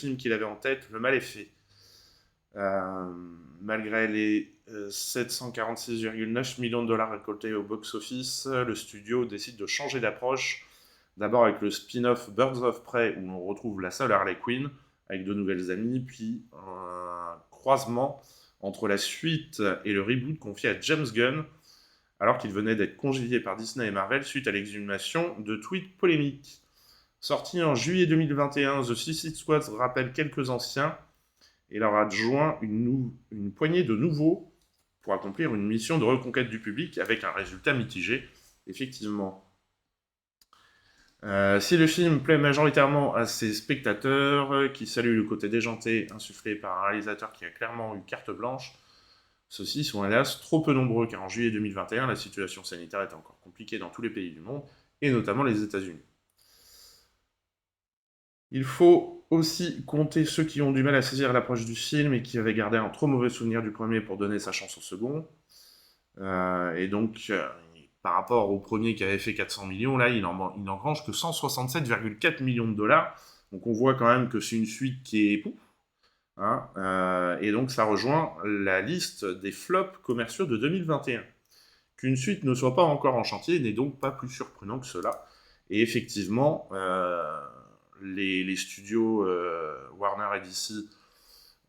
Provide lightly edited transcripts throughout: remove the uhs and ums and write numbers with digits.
film qu'il avait en tête, Le Mal est fait. Malgré les 746,9 millions de dollars récoltés au box-office, le studio décide de changer d'approche. D'abord avec le spin-off Birds of Prey, où l'on retrouve la seule Harley Quinn, avec de nouvelles amies, puis un croisement entre la suite et le reboot confié à James Gunn, alors qu'il venait d'être congédié par Disney et Marvel suite à l'exhumation de tweets polémiques. Sorti en juillet 2021, The Suicide Squad rappelle quelques anciens et leur adjoint une poignée de nouveaux pour accomplir une mission de reconquête du public avec un résultat mitigé. Effectivement, si le film plaît majoritairement à ses spectateurs, qui saluent le côté déjanté insufflé par un réalisateur qui a clairement eu carte blanche, ceux-ci sont hélas trop peu nombreux car en juillet 2021, la situation sanitaire est encore compliquée dans tous les pays du monde, et notamment les États-Unis. Il faut aussi compter ceux qui ont du mal à saisir l'approche du film et qui avaient gardé un trop mauvais souvenir du premier pour donner sa chance au second. Et donc, par rapport au premier qui avait fait 400 millions, là, il n'engrange que 167,4 millions de dollars. Donc on voit quand même que c'est une suite qui est pouf. Hein, et donc ça rejoint la liste des flops commerciaux de 2021. Qu'une suite ne soit pas encore en chantier n'est donc pas plus surprenant que cela. Et effectivement, les studios Warner et DC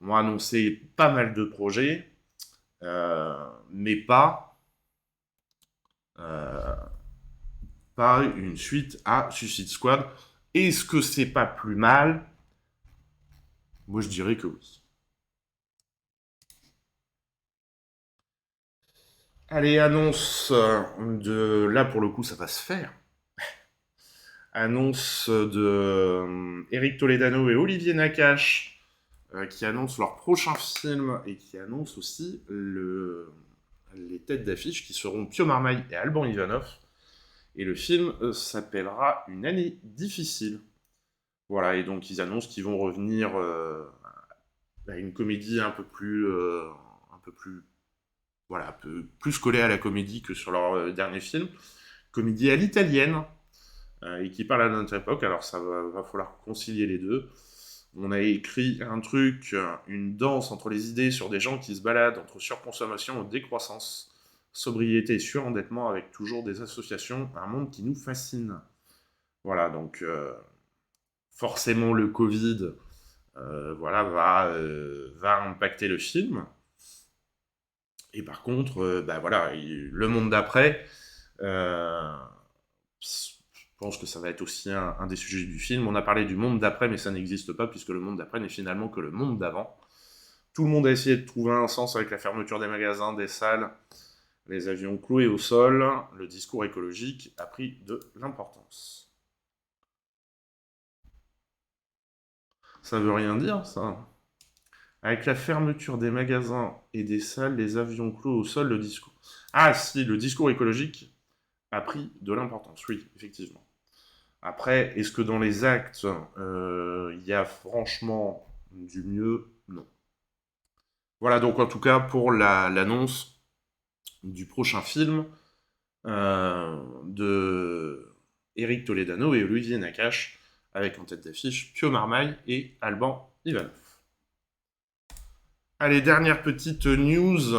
ont annoncé pas mal de projets, mais pas une suite à Suicide Squad. Est-ce que c'est pas plus mal? Moi, je dirais que oui. Allez, annonce de... Là, pour le coup, ça va se faire. Annonce de Eric Toledano et Olivier Nakache qui annoncent leur prochain film et qui annoncent aussi les têtes d'affiche qui seront Pio Marmaille et Alban Ivanov. Et le film s'appellera Une année difficile. Voilà, et donc ils annoncent qu'ils vont revenir à une comédie un peu plus, voilà, un peu plus collée à la comédie que sur leur dernier film. Comédie à l'italienne, et qui parle à notre époque, alors ça va falloir concilier les deux. On a écrit un truc, une danse entre les idées sur des gens qui se baladent entre surconsommation et décroissance, sobriété et surendettement, avec toujours des associations, un monde qui nous fascine. Voilà, donc forcément le Covid voilà, va impacter le film. Et par contre, bah voilà, le monde d'après, je pense que ça va être aussi un des sujets du film. On a parlé du monde d'après, mais ça n'existe pas, puisque le monde d'après n'est finalement que le monde d'avant. Tout le monde a essayé de trouver un sens avec la fermeture des magasins, des salles, les avions cloués au sol. Le discours écologique a pris de l'importance. Ça veut rien dire, ça. Avec la fermeture des magasins et des salles, les avions clos au sol, le discours. Ah si, le discours écologique a pris de l'importance, oui, effectivement. Après, est-ce que dans les actes, il y a franchement du mieux? Non. Voilà donc en tout cas pour l'annonce du prochain film de Eric Toledano et Olivier Nakache, avec en tête d'affiche Pio Marmaille et Alban Ivanov. Allez, dernière petite news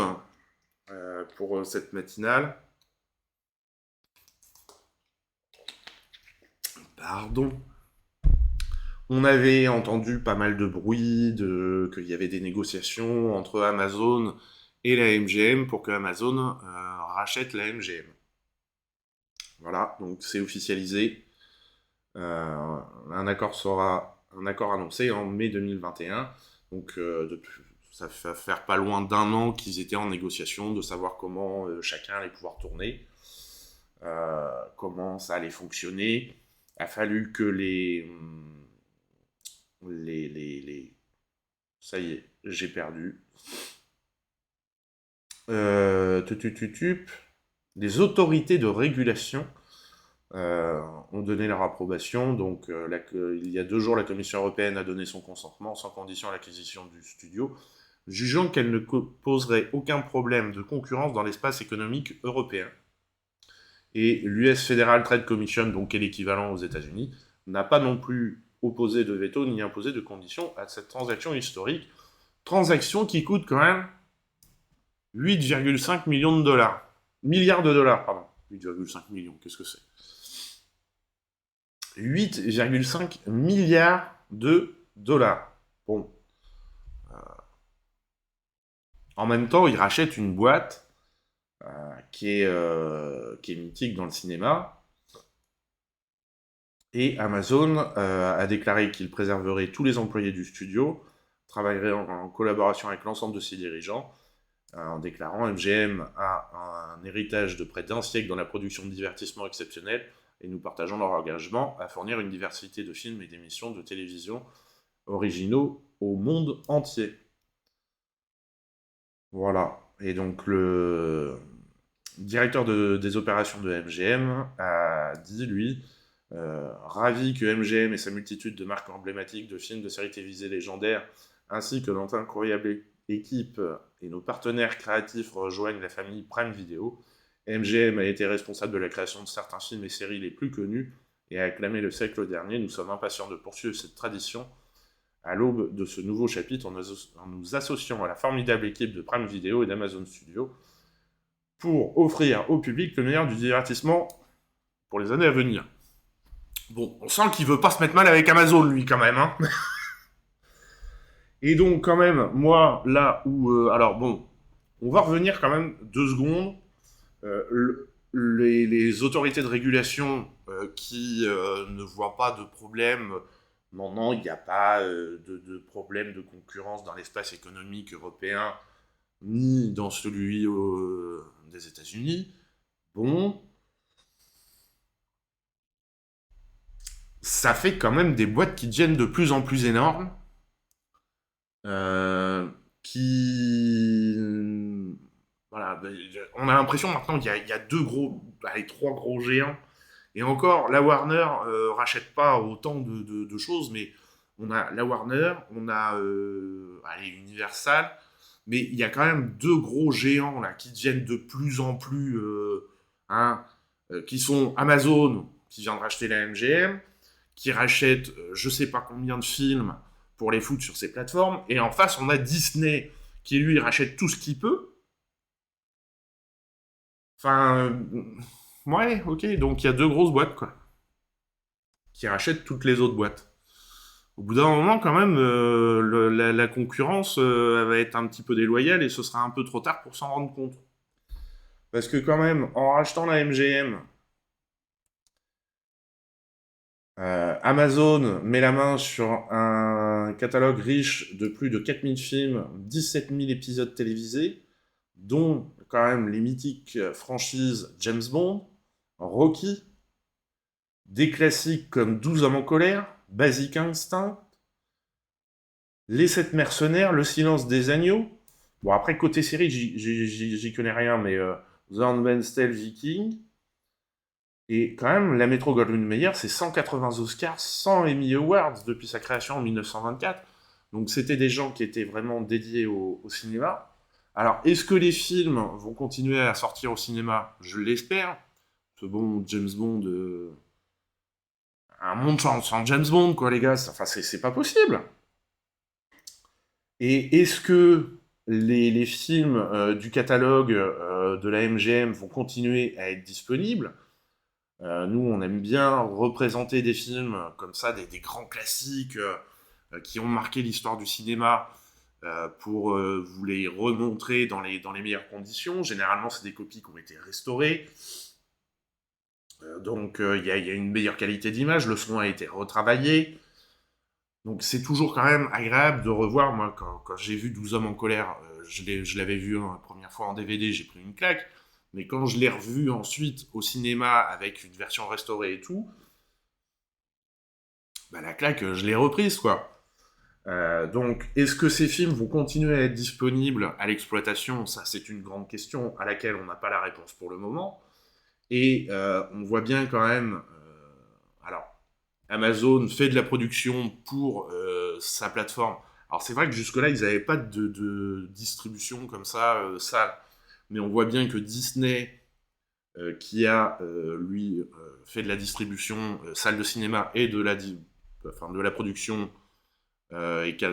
pour cette matinale. Pardon. On avait entendu pas mal de bruit, qu'il y avait des négociations entre Amazon et la MGM pour que Amazon rachète la MGM. Voilà, donc c'est officialisé. Un accord annoncé en mai 2021. Donc ça va faire pas loin d'un an qu'ils étaient en négociation, de savoir comment chacun allait pouvoir tourner, comment ça allait fonctionner. Il a fallu que ça y est, j'ai perdu. Les autorités de régulation ont donné leur approbation. Donc, il y a 2 jours, la Commission européenne a donné son consentement sans condition à l'acquisition du studio, jugeant qu'elle ne poserait aucun problème de concurrence dans l'espace économique européen. Et l'US Federal Trade Commission, donc qui est l'équivalent aux États-Unis, n'a pas non plus opposer de veto ni imposer de conditions à cette transaction historique. Transaction qui coûte quand même 8,5 millions de dollars. Milliards de dollars, pardon. 8,5 millions, qu'est-ce que c'est? 8,5 milliards de dollars. Bon. En même temps, il rachète une boîte qui est mythique dans le cinéma. Et Amazon a déclaré qu'il préserverait tous les employés du studio, travaillerait en collaboration avec l'ensemble de ses dirigeants, en déclarant MGM a un héritage de près d'un siècle dans la production de divertissements exceptionnels, et nous partageons leur engagement à fournir une diversité de films et d'émissions de télévision originaux au monde entier. Voilà. Et donc le directeur des opérations de MGM a dit, lui, ravi que MGM et sa multitude de marques emblématiques de films, de séries télévisées légendaires, ainsi que notre incroyable équipe et nos partenaires créatifs rejoignent la famille Prime Video. MGM a été responsable de la création de certains films et séries les plus connus et a acclamé le siècle dernier. Nous sommes impatients de poursuivre cette tradition à l'aube de ce nouveau chapitre en nous associant à la formidable équipe de Prime Video et d'Amazon Studios pour offrir au public le meilleur du divertissement pour les années à venir. Bon, on sent qu'il veut pas se mettre mal avec Amazon, lui, quand même, hein. Et donc, quand même, moi, là où... alors, bon, on va revenir quand même 2 secondes. Les autorités de régulation qui ne voient pas de problème... Non, il n'y a pas de problème de concurrence dans l'espace économique européen, ni dans celui des États-Unis. Bon... ça fait quand même des boîtes qui deviennent de plus en plus énormes, qui... Voilà, on a l'impression maintenant qu'il y a 3 gros géants, et encore, la Warner rachète pas autant de choses, mais on a la Warner, on a Universal, mais il y a quand même 2 gros géants là, qui deviennent de plus en plus... qui sont Amazon, qui vient de racheter la MGM, qui rachète je sais pas combien de films pour les foutre sur ses plateformes, et en face on a Disney qui lui rachète tout ce qu'il peut. Enfin, ouais, ok, donc il y a 2 grosses boîtes quoi, qui rachètent toutes les autres boîtes. Au bout d'un moment quand même, la concurrence elle va être un petit peu déloyale et ce sera un peu trop tard pour s'en rendre compte. Parce que quand même, en rachetant la MGM, Amazon met la main sur un catalogue riche de plus de 4000 films, 17 000 épisodes télévisés, dont quand même les mythiques franchises James Bond, Rocky, des classiques comme 12 hommes en colère, Basic Instinct, Les 7 mercenaires, Le silence des agneaux. Bon, après, côté série, j'y connais rien, mais The Handmaid's Tale, Viking. Et quand même, la Metro-Goldwyn-Mayer, c'est 180 Oscars, 100 Emmy Awards depuis sa création en 1924. Donc c'était des gens qui étaient vraiment dédiés au cinéma. Alors, est-ce que les films vont continuer à sortir au cinéma? Je l'espère. Ce bon James Bond... un monde sans James Bond, quoi, les gars. Enfin, c'est pas possible. Et est-ce que les films du catalogue de la MGM vont continuer à être disponibles? Nous, on aime bien représenter des films comme ça, des grands classiques qui ont marqué l'histoire du cinéma pour vous les remontrer dans les meilleures conditions. Généralement, c'est des copies qui ont été restaurées. Donc, il y a une meilleure qualité d'image, le son a été retravaillé. Donc, c'est toujours quand même agréable de revoir. Moi, quand j'ai vu 12 hommes en colère, je l'avais vu la première fois en DVD, j'ai pris une claque. Mais quand je l'ai revu ensuite au cinéma avec une version restaurée et tout, bah la claque, je l'ai reprise, quoi. Donc, est-ce que ces films vont continuer à être disponibles à l'exploitation? Ça, c'est une grande question à laquelle on n'a pas la réponse pour le moment. Et on voit bien quand même... alors, Amazon fait de la production pour sa plateforme. Alors, c'est vrai que jusque-là, ils n'avaient pas de distribution comme ça, sale. Mais on voit bien que Disney, qui a, lui, fait de la distribution salle de cinéma et de la enfin, de la production et qui